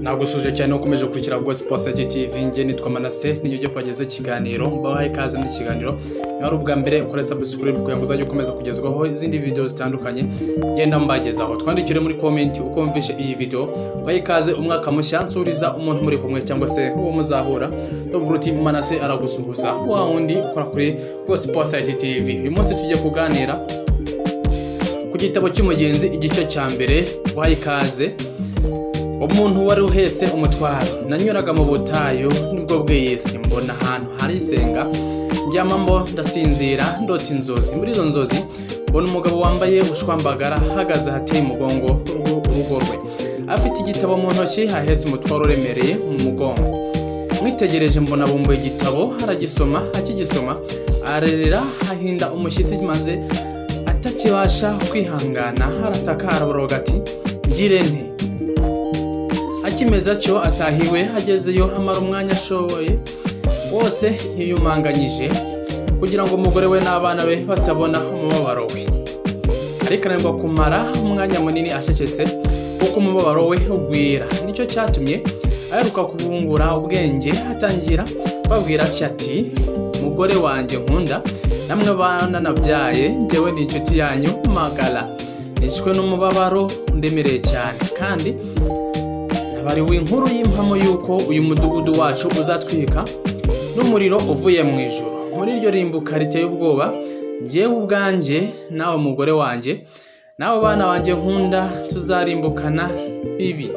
Nagusuje cyane ukomeje kurikira Gospel Society TV. Nge nitwa Manase niyo ujye kwageza ikiganiro mbahaye ikaze mu kiganiro. Ari ubwa mbere ukora subscribe kugira ngo uzajye ukomeza kugezwaho izindi video zitandukanye genda mbagezaho. Twandikire muri comment uko mvishe iyi video. Bahaye ikaze umwaka mushya nsuriza umuntu muri kumwe cyangwa se uwo muzahura. N'ubwo Manase aragusuhuza wa wundi ukora kuri Gospel Society TV. Uyu munsi tujye kuganira ku gitabo cy'umugenzi igice cya mbere. Bahaye ikaze. Umuntu wari uhetse umutwaro, nanyuraga mu butayu nibwo bw'iyesi, mbona ahantu hari isenga, njyamamo ndasinzira ndota inzozi. Muri izo nzozi mbona umugabo wambaye ushwambagara ahagaze hateye umugongo urugo rwe, afite igitabo mu ntoki, ahetse umutwaro uremereye mu mugongo. Mwitegereje mbona bumbuye igitabo, aragisoma, akigisoma arerera, ahinda umushyitsi maze atakibasha kwihangana, arataka araboroga ati ngire nte. Akimeza atyo atahiwe, agezeyo amara umwanya ashoboye wose yiyumanganyije kugira ngo umugore we n'abana be batabona umubabaro we. Ariko ananirwa kumara umwanya munini acecetse kuko umubabaro we ugwira. Nicyo cyatumye aheruka kubungura ubwenge, atangira babwira ati mugore wanjye nkunda, namwe bana nabyaye, njyewe ni inshuti yanyu magara, nishwe n'umubabaro ndemereye cyane, kandi bari w'inkuru y'impamo yuko uyu mudugudu wacu uzatwika n'umuriro uvuye mu ijuru. Muri iryo rimbuka riteye ubwoba, njyewe ubwanjye nawe mugore wanjye nawe bana banjye nkunda tuzarimbukana bibi,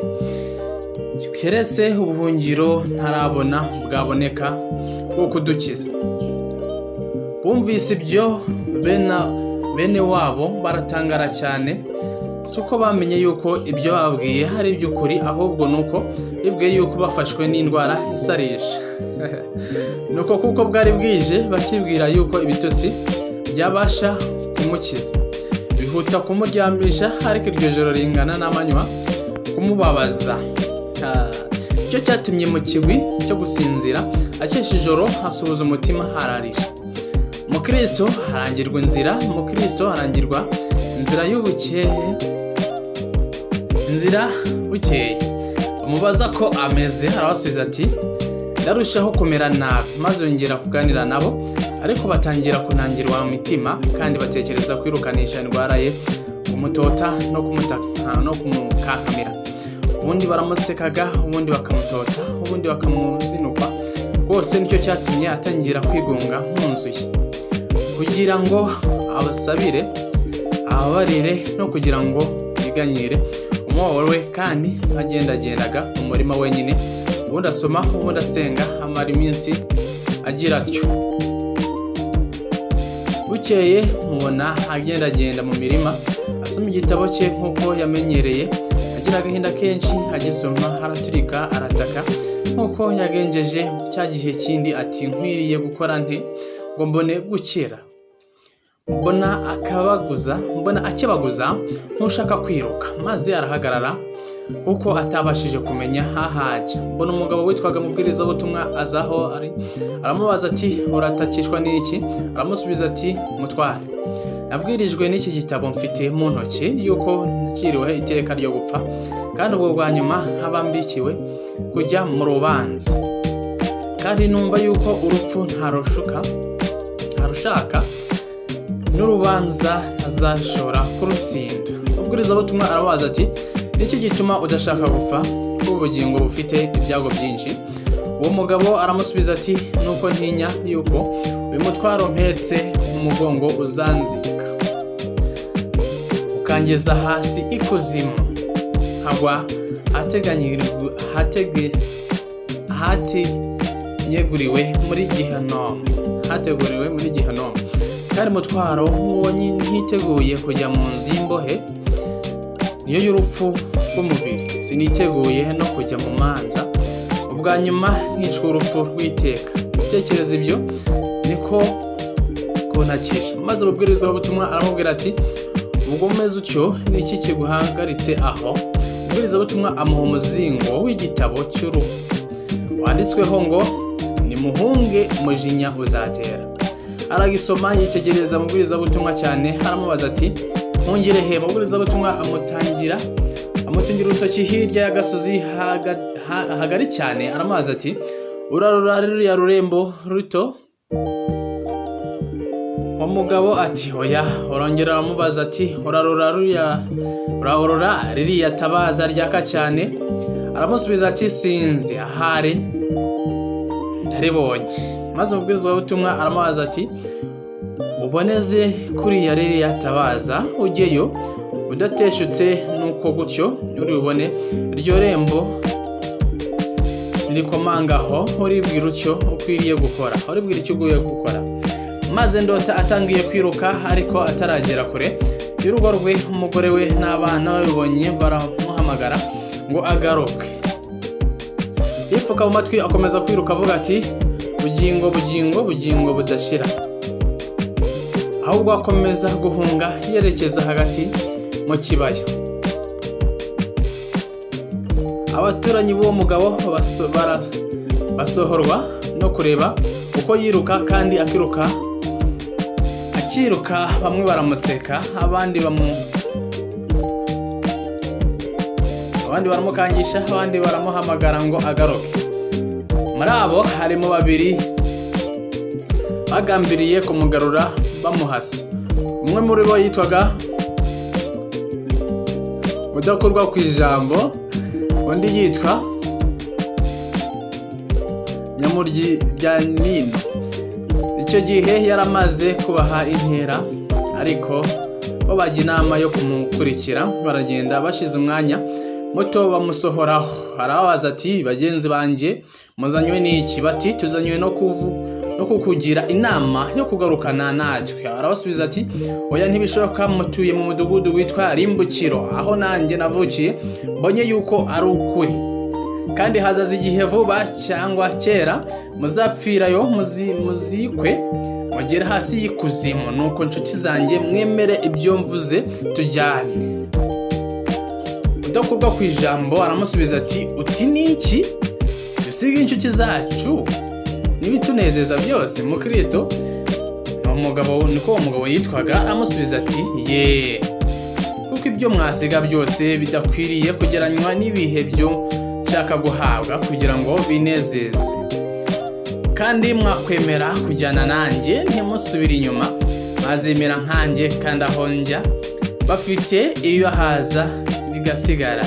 keretse ubuhungiro ntarabona bwaboneka bwo kudukiza. Bumvise ibyo bene wabo baratangara cyane, suko bamenye yuko ibyo babwiye hari iby'ukuri, ahubwo nuko bibwiye yuko bafashwe n'indwara isarisha. Nuko kuko bwari bwije bakibwira yuko ibitotsi byabasha kumukiza, bihuta kumuryamisha, ariko iryo joro ringana n'amanywa kumubabaza. Icyo cyatumye mu kigwi cyo gusinzira akesha ijoro hasuhuza umutima hararira. Mukristo harangirwa inzira, Mukristo harangirwa inzira y'ubukeye, inzira bukeye. Bamubaza ko ameze, arabasubiza ati ndarushaho kumera nabi. Maze yongera kuganira nabo, ariko batangira kunangirwa mu mitima kandi batekereza kwirukanisha indwara ye, kumutota no kumukankamira. Ubundi baramusekaga, ubundi bakamutota, ubundi bakamuzinukwa. Rwose nicyo cyatumye atangira kwigunga mu nzu ye, kugira ngo abasabire, ababarire, no kugira ngo yiganyire umubabaro we. Kandi agendagendaga mu murima wenyine, ubundi asoma, ubundi asenga, amara iminsi agira atyo. Bukeye mubona agendagenda mu mirima asoma igitabo cye nk'uko yamenyereye, agira agahinda kenshi, agisoma araturika, arataka nk'uko yagenjeje cya gihe kindi, ati nkwiriye gukora nte ngo mbone gukira? Mbona akibaguza nk'ushaka kwiruka, maze arahagarara kuko atabashije kumenya ahajya. Mbona umugabo witwaga Mubwirizabutumwa aza aho ari, aramubaza ati uratakishwa n'iki? Aramusubiza ati mutware, nabwirijwe n'iki gitabo mfite mu ntoki yuko nakiriweho iteka ryo gupfa, kandi ubwo bwa nyuma nk'abambikiwe kujya mu rubanza, kandi numva yuko urupfu ntarushaka n'urubanza ntazashobora kurutsinda. Mubwirizabutumwa arabaza ati niki gituma udashaka gupfa, ubugingo bufite ibyago byinshi? Uwo mugabo aramusubiza ati nuko ntinya yuko uyu mutwaro mpetse umugongo uzanzika, ukangeza hasi ikuzimu, nkagwa hateguriwe muri Gehinomu, kandi mutwaro uwo ntiteguye kujya mu nzu y'imbohe, niyo y'urupfu rw'umubiri. Siniteguye no kujya mu manza, ubwa nyuma nkicwa urupfu rw'iteka. Gutekereza ibyo niko kuntakisha. Maze Mubwirizabutumwa aramubwira ati ubwo umeze utyo niki kiguhagaritse aho? Mubwirizabutumwa amuha umuzingo w'igitabo cy'uruhu wanditsweho ngo nimuhunge umujinya uzatera. Aragisoma, yitegereza Mubwirizabutumwa cyane, aramubaza ati mpungire he? Mubwirizabutumwa amutangira amutungira urutoki hirya y'agasozi hagari cyane, aramaza ati urarura ruriya rurembo ruto? Umugabo ati oya. Urongera aramubaza ati urarura ririya tabaza ryaka cyane? Aramusubiza ati sinzi, ahari ndaribonye. Maze umubwiriza w'ubutumwa aramubaza ati uboneze kuriya ririya tabaza ujyeyo udateshutse, nuko gutyo uribone iryo rembo rikomangaho, uribwira utyo ukwiriye gukora, uribwira icyo ugiye gukora. Maze Ndota atangiye kwiruka, ariko ataragera kure y'urugo rwe, umugore we n'abana babibonye baramuhamagara ngo agaruke. Yipfuka mu matwi akomeza kwiruka avuga ati bugingo bugingo bugingo budashira. Ahubwo akomeza guhunga yerekeza hagati mu kibaya. Abaturanyi b'uwo mugabo basohorwa no kureba uko yiruka, kandi akiruka bamwe baramuseka, abandi baramukangisha, abandi baramuhamagara ngo agaruke. Muri abo harimo babiri bagambiriye kumugarura bamuhasa. Umwe muri bo yitwaga Mudakurwa ku ijambo, undi yitwa Nyamuryanino. Icyo gihe yaramaze kubaha intera, ariko bo bajya inama yo kumukurikira. Baragenda, bashize umwanya muto bamusohoraho. Arababaza ati bagenzi banjye muzanywe n'iki? Bati tuzanywe no kukugira inama yo kugarukana natwe. Arabasubiza ati oya, ntibishoboka, mutuye mu mudugudu witwa Rimbukiro, aho nanjye navukiye. Mbonye yuko ari ukuri, kandi hazaza igihe vuba cyangwa kera muzapfirayo, muzikwe mugere hasi y'ikuzimu. Nuko nshuti zanjye mwemere ibyo mvuze, tujyane. Mudakurwa ku ijambo aramusubiza ati uti niki? Dusige inshuti zacu n'ibitunezeza byose mu Kristo. Niko umugabo yitwaga. Aramusubiza ati ye, kuko ibyo mwasiga byose bidakwiriye kugeranywa n'ibihe byo nshaka guhabwa kugira ngo binezeze. Kandi mwakwemera kujyana nanjye, ntimusubire inyuma, mwazemera nkanjye, kandi aho njya bafite ibibahaza bigasigara,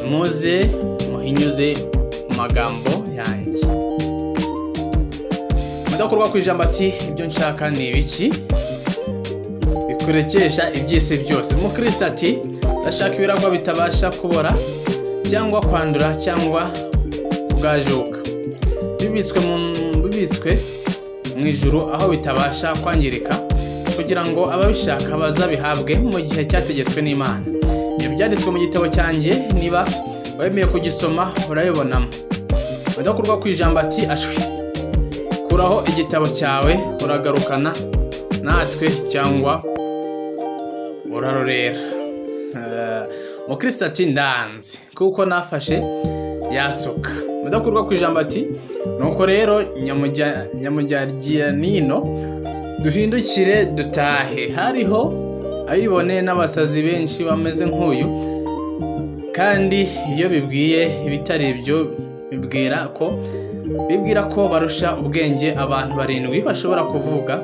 muze muhinyuze mu magambo yanjye. Mudakurwa ku ijambo ati ibyo nshaka ni ibiki? Bikurekesha iby'isi byose. Mu Kristo ati ndashaka ibiragwa bitabasha kubora cyangwa kwandura cyangwa kugajuka, bibitswe mu ijuru aho bitabasha kwangirika, kugira ngo ababishaka bazabihabwe mu gihe cyategetswe n'Imana. Ibyo byanditswe mu gitabo cyanjye, niba wemeye kugisoma urabibonamo. Mudakurwa ku ijambo ati ashwi, kuraho igitabo cyawe, uragarukana natwe cyangwa urarorera. Mu Kristo ati ndanze, kuko nafashe yasuka. Mudakurwa ku ijambo ati nuko rero Nyamuryanino, duhindukire dutahe. Hariho abibone n'abasazi benshi bameze nk'uyu, kandi iyo bibwiye ibitari ibyo bibwira ko barusha ubwenge abantu 7 bashobora kuvuga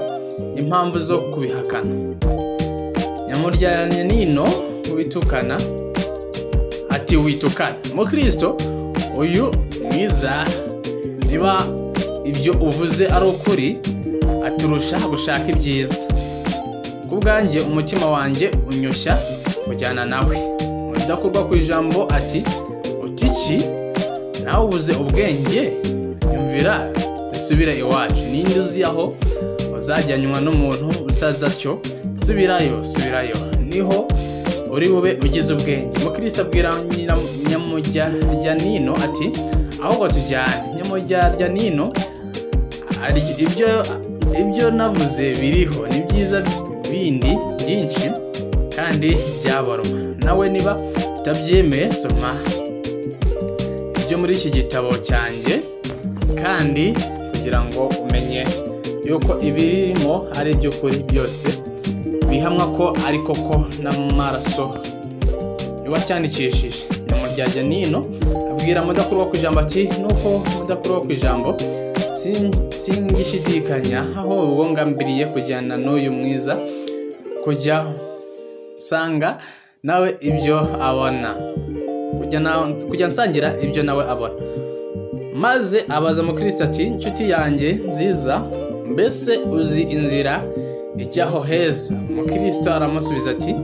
impamvu zo kubihakana. Nyamuryanino witukana ati witukana. Mu Kristo uyu mwiza, niba ibyo uvuze ari ukuri, aturusha gushaka ibyiza. Kubwanjye umutima wanjye unyoshya kujyana nawe. Mudakurwa ku ijambo ati utiki, nawe ubuze ubwenge, yumvira dusubire iwacu. Ninde uzi aho uzajyanywa n'umuntu usaza atyo? Subirayo, niho uri bube ugize ubwenge. Mu Kristo abwira Nyamuryanino ati ahubwo tujyane. Nyamuryanino ibyo navuze biriho, ni byiza bindi byinshi kandi byabaruma. Nawe niba utabyemeye, soma ibyo muri iki gitabo cyanjye, kandi kugira ngo umenye yuko ibirimo ari iby'ukuri byose, bihamwa ko ari koko n'amaraso wacyandikishije. Nyamuryajya nino abwira mudakurwa ku ijambo ati nuko mudakurwa ku ijambo singishidikanya ahubwo ngambiriye kujyana n'uyu mwiza kujya sanga nawe ibyo abona, kujya nsangira ibyo nawe abona. Maze abaza Mukristo ati inshuti yanjye nziza, mbese uzi inzira ijyaho heza? Mukristo aramusubiza ati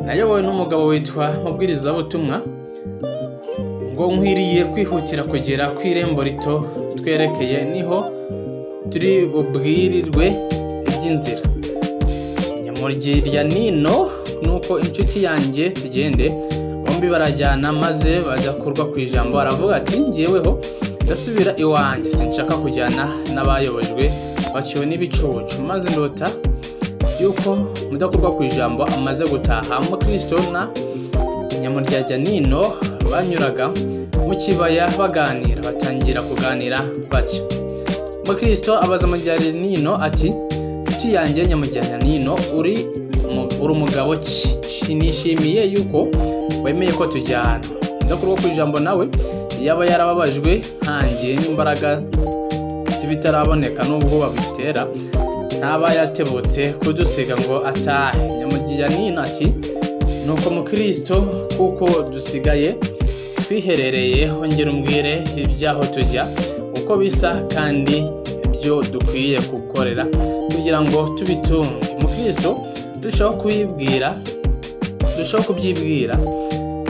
nayobowe n'umugabo witwa Mubwirizabutumwa ngo nkwiriye kwihutira kugera ku irembo rito twerekeye, niho turi bubwirirwe iby'inzira. Nyamuryajya nino nuko inshuti yanjye tugende. Bombi barajyana maze badakurwa ku ijambo. Aravuga ati ngeweho ndasubira iwanjye, sinshaka kujyana n'abayobojwe batyo n'ibicucu. Maze ndota yuko mudakurwa ku ijambo amaze gutaha. Mukristo na Nyamuryajya nino banyuraga mu kibaya baganira, batangira kuganira batyo. Mukristo abaza Nyamuryajya nino ati inshuti yanjye Nyamuryajya nino, uri umugabo ki? Nishimiye yuko wemeye ko tujyana. Mudakurwa ku ijambo nawe yaba yarababajwe nkanjye n'imbaraga zibitaraboneka n'ubwo babitera, ntaba yatebutse kudusiga ngo atahe. Nyamuryajya nino ati nuko Mukristo kuko dusigaye twiherereye, hongera umbwire ibyaho tujya uko bisa kandi ibyo dukwiye gukorera kugira ngo tubitunge. Mukristo dushaho kubyibwira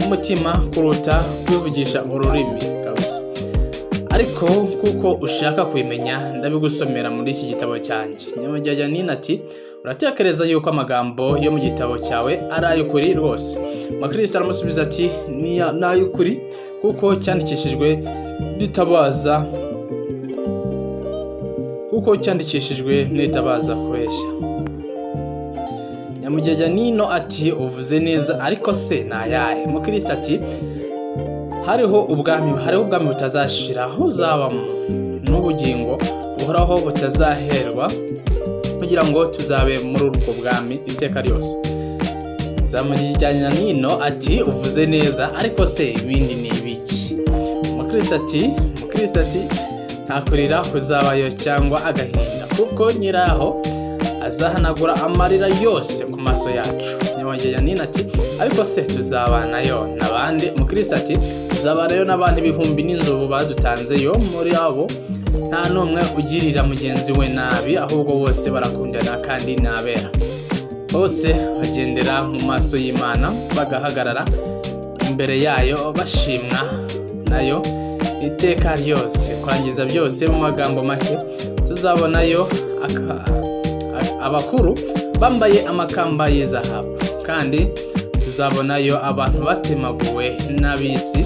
umutima kuruta kwivugisha ururimi kabisa. Ariko kuko ushaka kubimenya ndabigusomera muri iki gitabo cyanjye. Nyamuryajya nino ati uratekereza yuko amagambo yo mu gitabo cyawe ari ay'ukuri rwose? Mukristo aramusubiza ati ni ay'ukuri kuko cyandikishijwe n'itabaza kubeshya. Nyamuryajya nino ati uvuze neza, ariko se ni ayahe? Mukristo ati hariho ubwami butazashira, uzabamo n'ubugingo buhoraho butazaherwa, kugira ngo tuzabe muri urwo bwami iteka ryose. Nyamuryajya nino ati uvuze neza, ariko se ibindi ni ibiki? Mukristo ati nta kurira kuzabayo cyangwa agahinda, kuko nyiraho azahanagura amarira yose ku maso yacu. Nyamuryajya nino ati ariko se tuzabanayo n'abandi? Mukristo ati tuzabanayo n'abandi ibihumbi n'inzovu badutanzeyo. Muri abo nta n'umwe ugirira mugenzi we nabi, ahubwo bose barakundana kandi n'abera. Bose bagendera mu maso y'Imana, bagahagarara imbere yayo bashimwa nayo iteka ryose. Kurangiza byose mu magambo make, tuzabonayo abakuru bambaye amakamba y'izahabu, kandi tuzabonayo abantu batemaguwe n'ab'isi,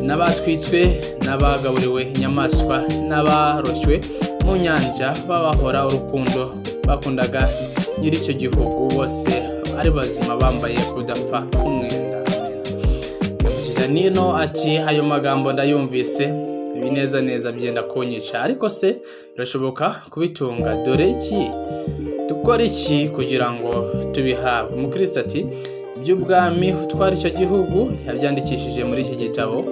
n'abatwitswe, n'abagaburiwe inyamaswa, n'abaroshywe mu nyanja, babahora urukundo bakundaga nyir'icyo gihugu, bose ari bazima bambaye kudapfa nk'umwenda. Nyamuryajya nino ati ayo magambo ndayumvise, ibinezaneza byenda kunyica, ariko se birashoboka kubitunga? Dore iki dukora iki kugira ngo tubihabwe? Mukristo ati iby'ubwami utwara icyo gihugu yabyandikishije muri iki gitabo.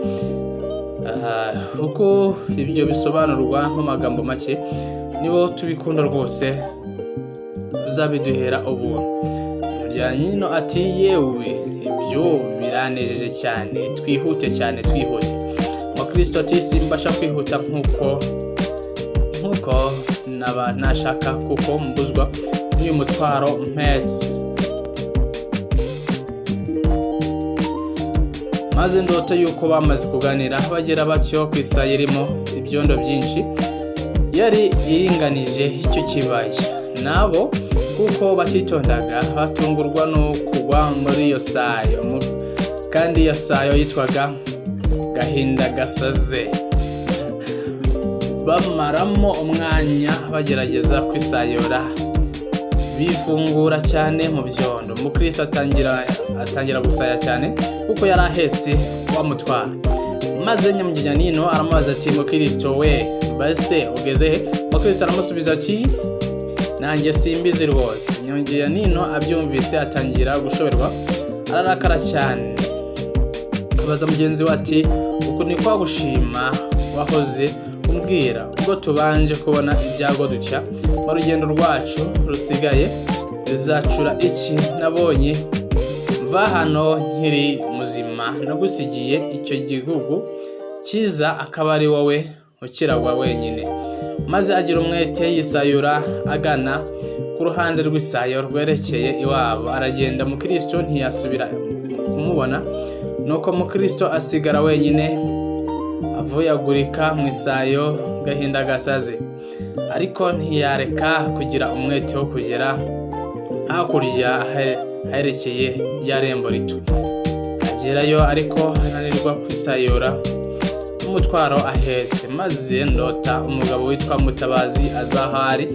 Uko ibyo bisobanurwa mu magambo make, nibo tubikunda rwose uzabiduhera ubuntu. Nyamuryajya nino ati yewe ibyo biranejeje cyane, twihute. Mukristo ati simbasha kwihuta nk'uko nashaka, kuko mbuzwa n'uyu mutwaro mpetse. Maze ndota yuko bamaze kuganira bagera batyo ku isaha irimo ibyondo byinshi yari iringanije icyo kibaya. Nabo kuko batitondaga batungurwa no kugwa muri iyo sayo, kandi iyo sayo yitwaga gahinda gasaze. Bamaramo umwanya bagerageza kwisayura, bifungura cyane mu byondo. Mukristo atangira gusaya cyane kuko yari ahetse wamutwara. Maze Nyamuryajya nino aramubaza ati Mukristo we, base ugeze he? Mukristo aramusubiza ati nanjye simbizi rwose. Nyamuryajya nino abyumvise atangira gushoberwa, ararakara cyane, abaza mugenzi we ati uku ni kwa gushima wahoze umbwira ubwo tubanje kubona ibyago dutya mu rugendo rwacu rusigaye bizacura iki? Nabonye mva hano nkiri muzima, nagusigiye icyo gihugu cyiza akaba ari wowe ukiragwa wenyine. Maze agira umwete yisayura agana ku ruhande rw'isayo rwerekeye iwabo. Aragenda, Mukristo ntiyasubira kumubona, nuko Mukristo asigara wenyine avuyagurika mu isayo gahinda gasaze, ariko ntiyareka kugira umwete wo kugera hakurya herekeye rya rembo rito. Agerayo ariko ananirwa kwisayura umutwaro ahetse. Maze ndota umugabo witwa Mutabazi azahari,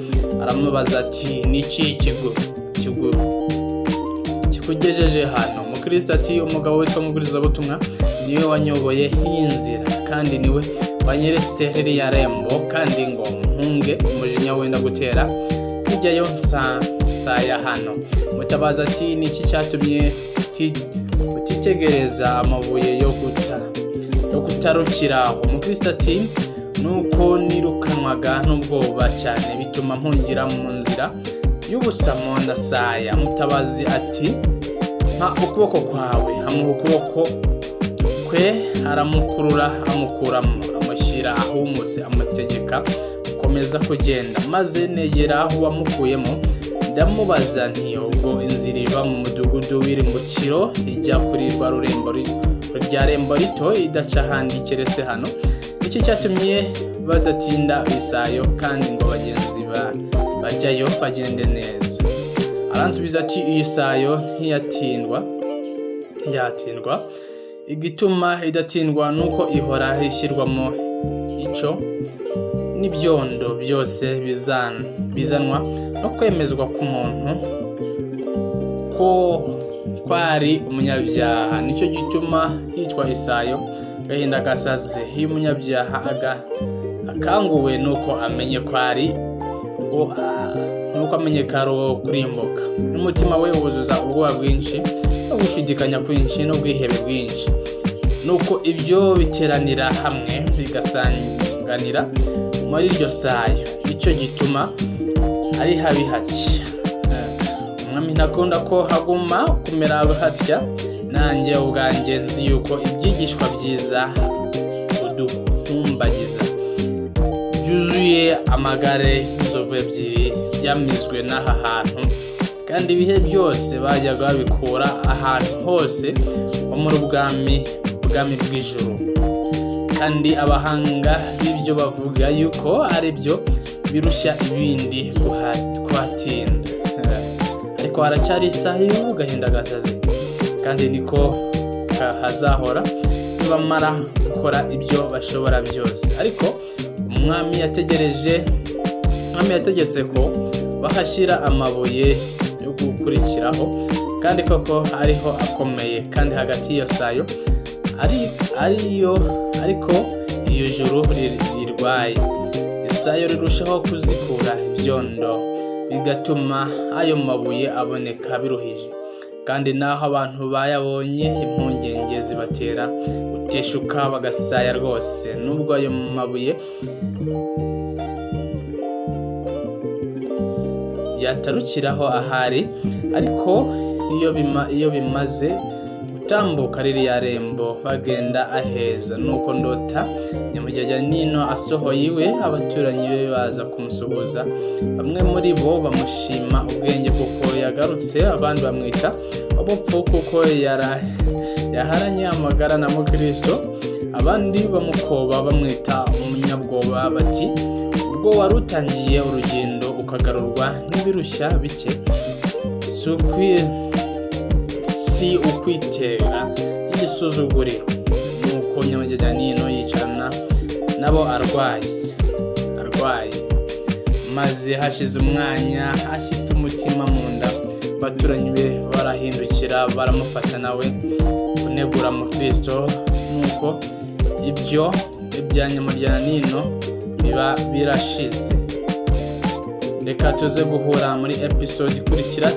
aramubaza ati niki kikugejeje hano? Mukristo ati umugabo witwa Mugurizabutumwa niwe wanyoboye iyi nzira, kandi niwe wanyeretse ririya rembo, kandi ngo mpunge umujinya wenda gutera njyayo nsaya hano. Mutabazi ati niki cyatumye utitegereza amabuye yo kutarukiraho? Mukristo ati nuko nirukanwaga n'ubwoba cyane bituma mpungira mu nzira y'ubusamo ndasaya. Mutabazi ati mpa ukuboko kwawe. Amuha ukuboko kwe, aramukurura amukuramo, amushyira ahumutse, amutegeka gukomeza kugenda. Maze negera aho wamukuyemo ndamubaza nti ubwo inzira iva mu mudugudu w'irimbukiro ijya kuri rya rembo rito idaca ahandi keretse hano? Iki cyatumye badatinda isayo, kandi ngo bagenzi bajyayo bagende neza? Aransubiza ati iyi sayo ntiyatindwa. Igituma idatindwa nuko ihora ishyirwamo icyo n'ibyondo byose bizanwa no kwemezwa k'umuntu ko ari umunyabyaha. Nicyo gituma yitwa isayo gahinda gasaze. Iyo umunyabyaha akanguwe nuko amenye ko ari uwo kurimbuka, n'umutima we wuzuza ubwoba bwinshi no gushidikanya kwinshi no kwihebe bwinshi, nuko ibyo biteranira hamwe bigasanganira muri iryo sayo. Nicyo gituma ari habi hatya. Umwami ntakunda ko haguma kumera hatya. Nanjye ubwanjye nzi yuko ibyigishwa byiza uduhumbagiza byuzuye amagare y'inzovu ebyiri byamizwe n'aha hantu, kandi ibihe byose bajyaga babikura ahantu hose ho muri ubwami bw'ijuru. Kandi abahanga b'ibyo bavuga yuko ari byo birushya ibindi kuhatinda. Ariko haracyari isayo gahinda gasaze, kandi niko hazahora nibamara gukora ibyo bashobora byose. Ariko umwami yategetse ko bahashyira amabuye yo gukurikiraho, kandi koko ariho akomeye, kandi hagati y'iyo sayo ariko iyo juru rirwaye. Isayo rirushaho kuzikura ibyondo, bigatuma ayo mabuye aboneka biruhije, kandi naho abantu bayabonye impungenge zibatera guteshuka bagasaya rwose. Nubwo ayo mabuye yatarukiraho ahari, ariko iyo bimaze gutambuka ririya rembo bagenda aheza. Nuko ndota nyamujyajya nino asohoye iwe, abaturanyi be baza kumusuhuza. Bamwe muri bo bamushima ubwenge kuko yagarutse, abandi bamwita ubupfu kuko yaharanye amagara na Mukristo, abandi bamukoba bamwita umunyabwoba, bati ubwo wari utangiye urugendo ukagarurwa n'ibirushya bike, si ukwitera igisuzuguriro. Nuko nyamujyajya nino yicarana nabo arwaye, maze hashize umwanya hashyitse umutima mu nda. Abaturanyi be barahindukira baramufata nawe kunegura Mukristo. Nuko ibyo ibya nyamujyajya nino biba birashize. Reka tuze guhura muri episode ikurikira.